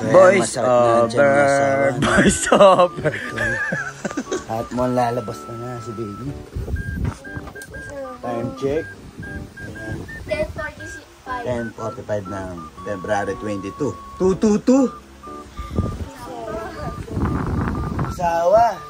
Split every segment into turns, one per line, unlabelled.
Voice over. Voice over.
At mo lalabas na nga si baby. Time check. 10:45 ng February 22. 222. Sawa.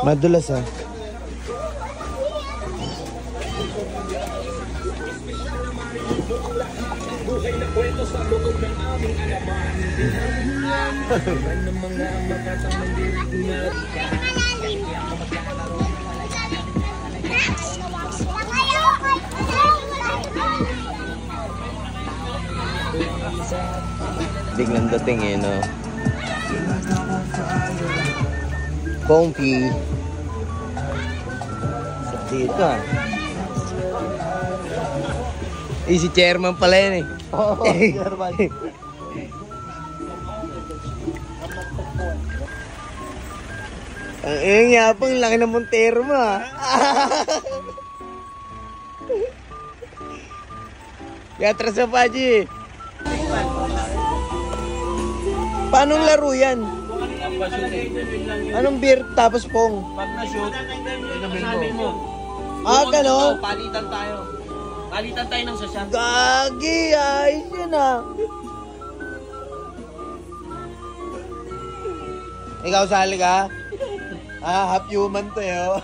Madulas ah. Biglang dating eh, no? Comfy. Dito ah. Si chairman pala yan eh. Oo, chairman. Ang ingapang laki ng Montero mo ah. Yatras sa Paji. Paano laro yan? Anong beer tapos pong?
Pag na-shoot, sabi mo.
Ah, gano'n?
Palitan tayo. Palitan tayo ng sasya.
Gagi, ayos yan ah. Ikaw sali ka? Ah, half human to eh oh.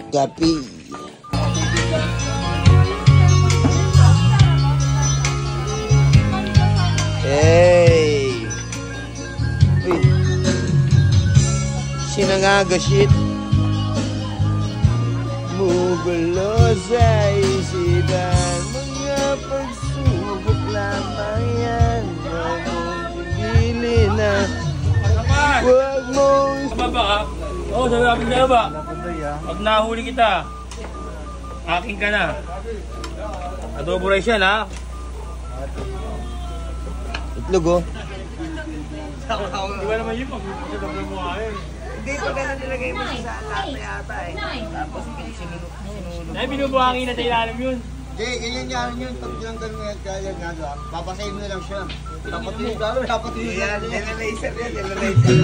Gapi. Hey. Uy. Sinangagasit. Mugulo sa isipan. Mga pagsubok lamang yan. Huwag mong pigilin na. Huwag mong...
Tama ba ka? Oo, sabi namin na ba? Pag nahuli kita, akin ka na. Adobo rice yan ha?
Itlog oh.
Di ba naman yun pag-adobo mo kayo?
Hindi pa ganun nilagay mo sa lata yata eh. Tapos sinunod.
Dahil binubuhangin na tayo alam yun.
Hindi, ganyan yan yun. Pag yung ganun kaya nga, papasayin mo na lang siya. Dapat yun, dapat yun.
Yan, nila-laser yan, nila-laser.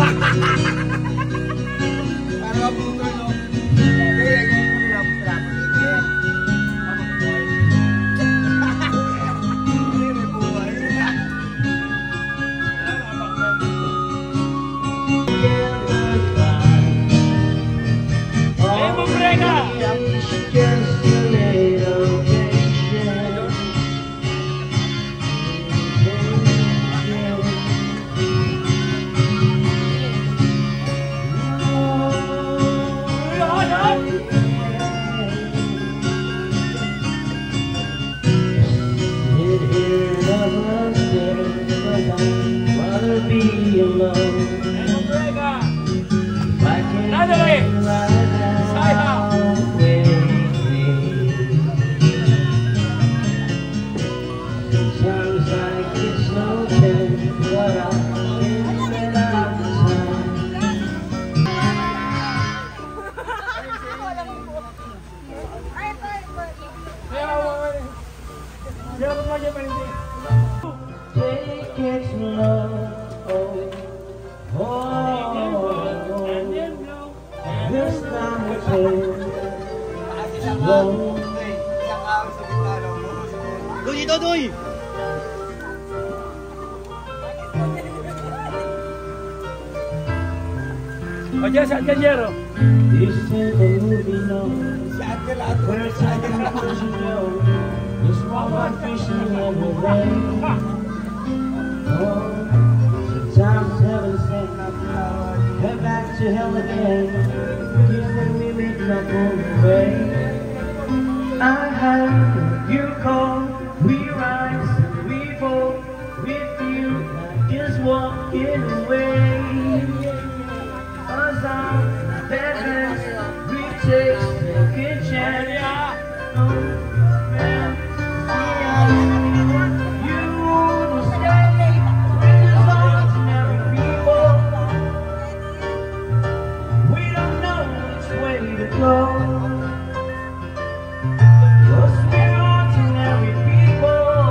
Saan ka, Jero?
This is a movie, no. First I can know. This one fishing in the rain. Oh, sometimes heaven sent. Head back to hell again. Kiss when we make up on the way. I have you call. We rise and we fall. With you, not just walking away. We take second chance. You will stay with ordinary people. We don't know which way to go. 'Cause we're ordinary people.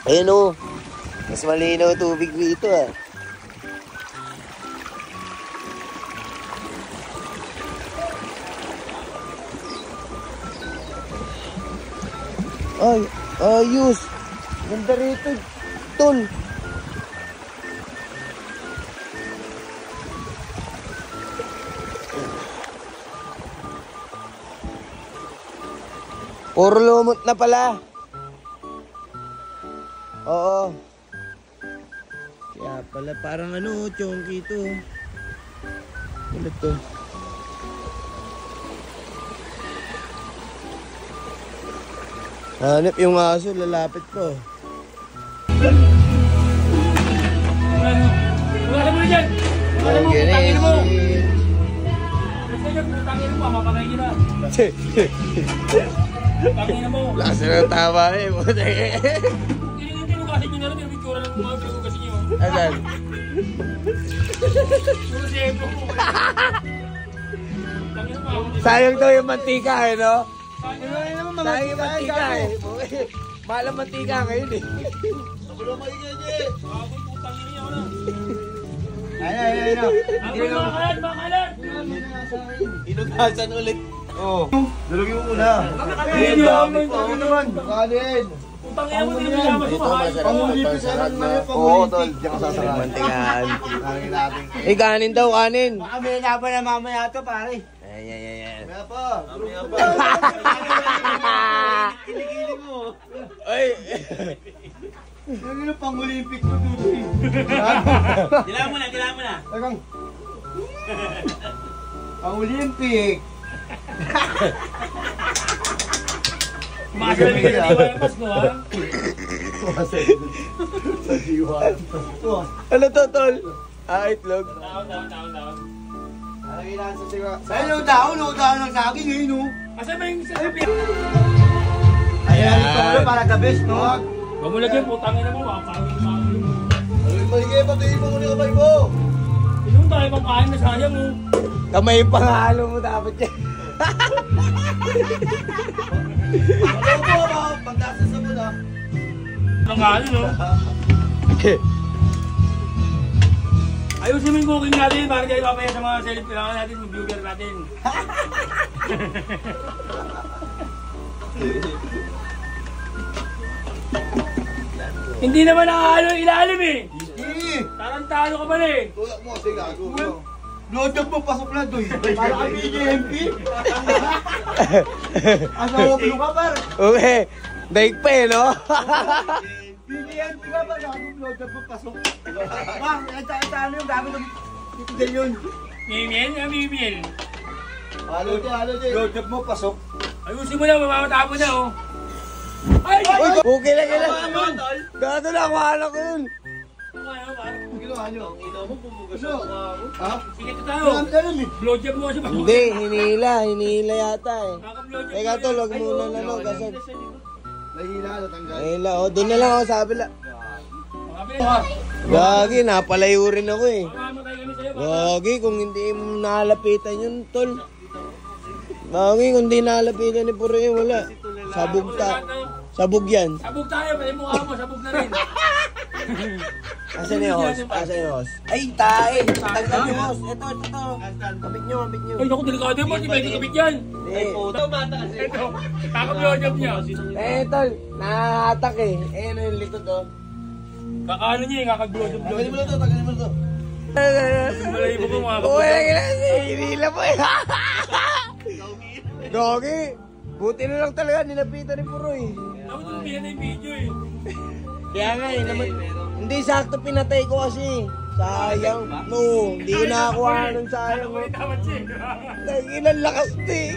Ayan o, mas malinaw tubig dito ah. Ay, ayos. Ganda rito, tol. Puro lumot na pala. Oo. Kaya pala, parang ano, chonky to. Ano to? Hanip yung aso, lalapit po.
Wala mo na dyan! Wala mo, putangin mo! Basta dyan, putangin mo, mapapakay kita. Putangin mo.
Lakas na ng tama eh.
Hindi mo kasi nyo na rin, yung picture ng mga pinag kasi nyo.
Asan?
Puro sebo mo. Putangin mo, ako.
Sayang daw yung mantika eh, no?
Sayang mo.
Sayang yung mantika eh. Mahal ang mantika ngayon eh.
Ako putangin niya, wala.
Ayun.
Ako mga kalat!
Inugasan ulit. Oo. Dalugin mo muna.
Ayun yun,
Oo naman. Kanin.
putangin mo, hindi mo naman sumahay.
Oo, tol. Diyan ka sasarap. Mantikaan. Kanin natin. Eh, kanin daw, kanin.
Baka may laban na mamaya ito, pare.
Ayan.
Mamaya pa. Kilikili mo.
Ay.
Yung ino pang-Olympic mo dito eh.
Dilaan mo na.
Tagang. Pang-Olympic.
Masalamig ka sa diwa yung Pasko, ha?
Sa diwa. Ano to, tol? Itlog.
Down.
Alagay lang sa siga. Ay, no down lang sa akin eh, no?
Asa ba yung sasabi?
Ayan, ito ko para gabes, no?
Huwag mo lagyan, putangin na mo, makapangin mo.
Maligay, patayin mo muna kamay mo.
Inong tayo pang kain na sayang, mo.
Kamay pangalo mo dapat yan.
Ano po ba? Pagtasa sa muna.
Anong ano, no? Ayusin mo yung cooking natin para tayo mamaya sa mga self kailangan natin, yung viewer natin. Hindi naman nakahalo yung ilalim eh. Tarantado ka pala eh.
Tulak mo kasi gago.
Blowjob mo, pasok na doy. Para kami JMP. Asawa ko ka par.
Okay. Daig pa eh, no?
BJMP ka par, gago blowjob mo, pasok. Ma, ano yung gamit ng titigil yun.
Mimiel.
Halo dyan.
Blowjob mo, pasok.
Ayusin mo na, mamamatapon na oh. Ay!
Okay lang. Gato na, kuhala ko yun.
Ginawa nyo.
Ha?
Sige, ito tayo. Blowjob mo kasi ba?
Hindi, hinila yata eh.
Kaka-blowjob
Teka
mo.
tol, wag muna na no, kasi...
Nahihila, natanggal.
Nahila, doon na lang ako sa kabila.
Mga
Gagi, napalayo rin ako eh.
mamamatay kami sa'yo.
Gagi, kung hindi mo nalapitan yun, tol. Gagi, kung hindi nalapitan ni Puri, wala. Sabog yan.
Sabog tayo, pwede mukha mo, sabog na rin.
Asan yung host? Ay, tae! Tagdan yung host. Ito. Kapit nyo.
Ay, naku, delikado mo, hindi pwede kapit yan. Ito, kaka-blowjob niya.
Eh, tol, nahatak eh. Eh, ano yung likod oh.
Kakaano niya yung kaka-blowjob.
Tagalin mo na to.
Malayo mo mga kapit.
Uy, hinila mo eh. Gagi, buti na lang talaga, nilapitan ni Puroy.
Dapat yung pinatay yung video eh.
Kaya nga eh, hindi sakto pinatay ko kasi. Sayang. No, hindi ko nakakuha nun sayang.
May tawad siya eh.
Tanginan lakas eh.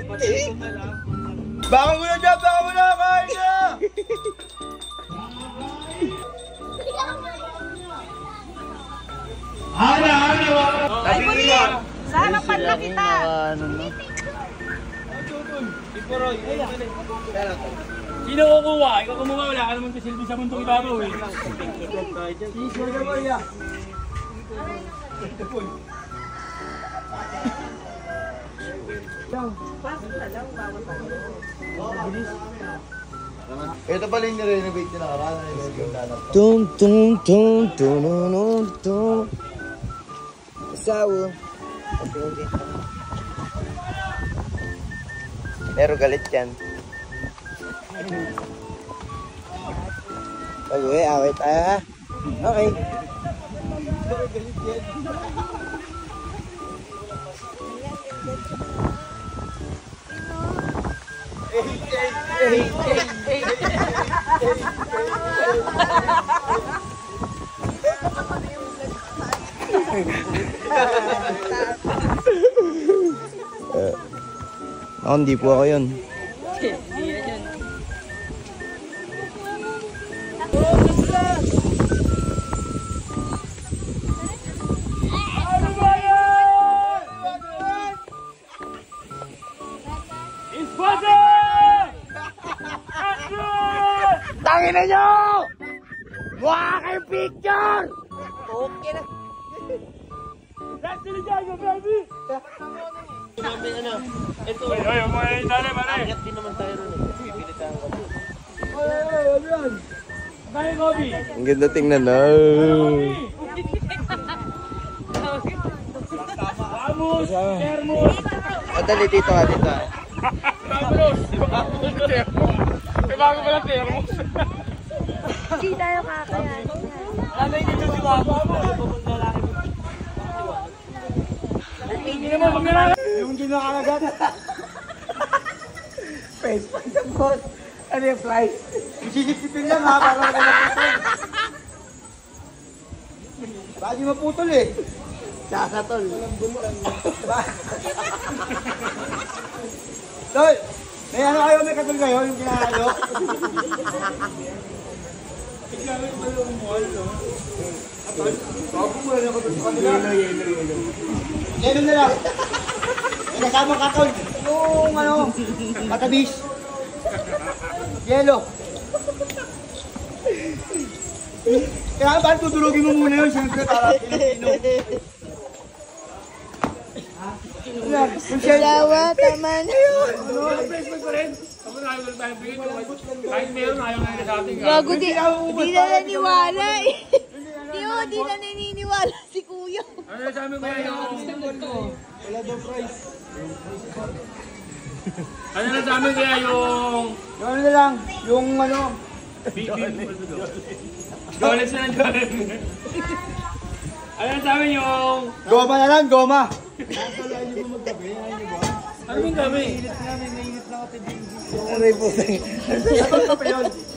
Baka mo na dyan, kain na!
Ay, Bunin! Sa harapan na kita!
Sino kukuha? Ikaw kumuha, wala ka naman kasilbi sa mundong ibabaw eh.
Ito pala yung nire-renovate nila karana. Tum. Asawa. Okay. Pero galit yan. Okay, awit ah. Okay. Ako, hindi po ako yun. Tangina nyo! Mukha kayong picture! Okay na.
Ay, mga dali, pare. Dali, Kobe.
Ang ganda tingnan na.
Vamos, Hermos.
O, dali dito ka, dito.
Vamos. May bago pala Hermos.
Hindi tayo kakayan.
Nanay dito si Babo. Hindi naman, pag nalaga.
Yung hindi nakalagat. Face pa sa boss. Ano yung flies? Isisipipin lang ha, para wala maputol. Baka di maputol eh. Tsaka tol. Tol, may ano kayo, may katol kayo, yung kinakalo? Yelo na lang. May kasama katol. Yung ano, matabis. Yelo. Kaya ba tutulogin mo muna yun, siyempre para Pilipino. Yung
Dalawa, tama na yun.
Facebook ko rin. Ako na ayaw tayo bigyan. Kahit meron, ayaw na sa ating.
Gago, di na naniwala eh. Di na naniniwala si Kuya.
Ano na sa amin kaya yung...
wala daw price.
Ano na sa amin kaya yung...
Yung ano na lang, yung ano,
Jolex na lang, Jolex. Ano na sa amin yung...
goma na lang, goma.
Ano yung kami?
Aray po.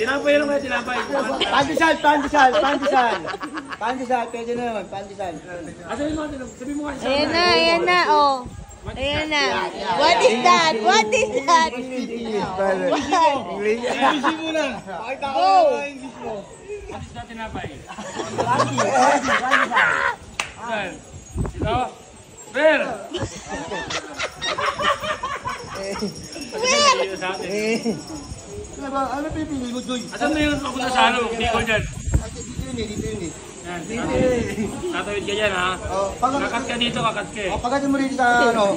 Tinapay lang kaya tinapay.
Pandesal, pandesal, pandesal. Pandesal, pwede na naman, pandesal.
Sabi mo, sabi mo kasi.
Ayan na, oh. Ayan na. What is that? What is that?
English mo na. Pakita ko na English mo.
What is that tinapay?
Pandesal.
Ito? Ber!
Ano ba, ano pipili mo, Joy?
Asan na yung ako na salo? Nicole dyan.
Dito yun eh, dito yun eh.
Yan. Tatawid ka dyan ha. Kakat ka dito, kakat ka eh.
Pagkatin mo rin sa ano.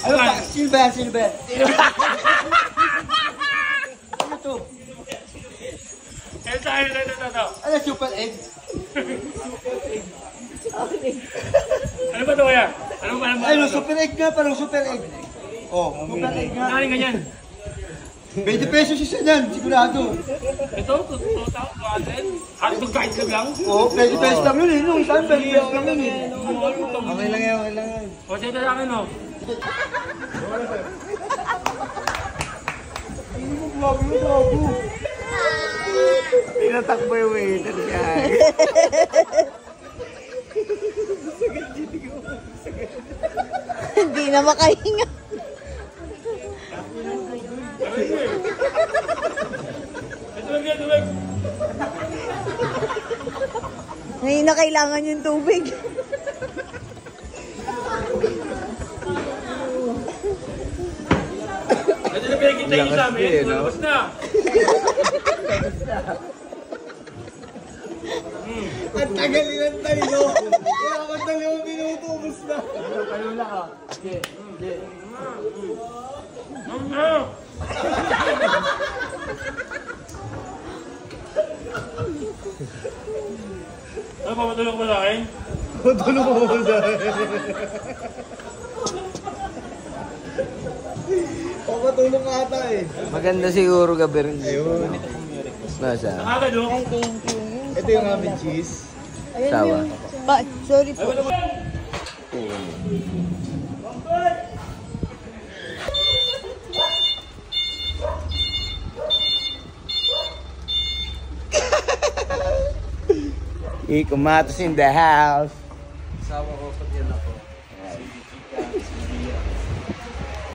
Ano ba? Sino ba yan? Sino ba yan? Ano to?
Ito.
Ano super egg?
Ano ba ito kaya? Ano ba?
Ano, super egg nga, parang super egg. Oh, super egg nga.
Nakaling ka dyan.
20 pesos isa yan, sigurado.
Ito, 2,000. Hotdog kahit lang.
Oh, 20 pesos lang yun eh. Nung isang 20 pesos lang yun eh.
Okay lang yan, okay lang yan.
O, siya ito sa akin o.
Hindi mo vlog mo, vlog.
Tinatakbo yung waiter siya.
Hindi na makahinga.
Ito lang.
Ngayon na kailangan yung tubig.
Ito na pinagkita yung sa amin. Labas na.
Ang tagal ng talino. Kaya ako 2 minuto, ubus na. Ano lang ah. Sige.
Ano, papatulong ko sa akin?
Tutulong ko mo dahil. Papatulong ka ata eh.
Maganda siguro gabi rin. Ayun. Nasa?
Nakagad o.
Ay, thank you.
Ito yung aming cheese.
Sawa.
Sorry po.
Iko Matos in the house.
Asawa ko, pati yan ako.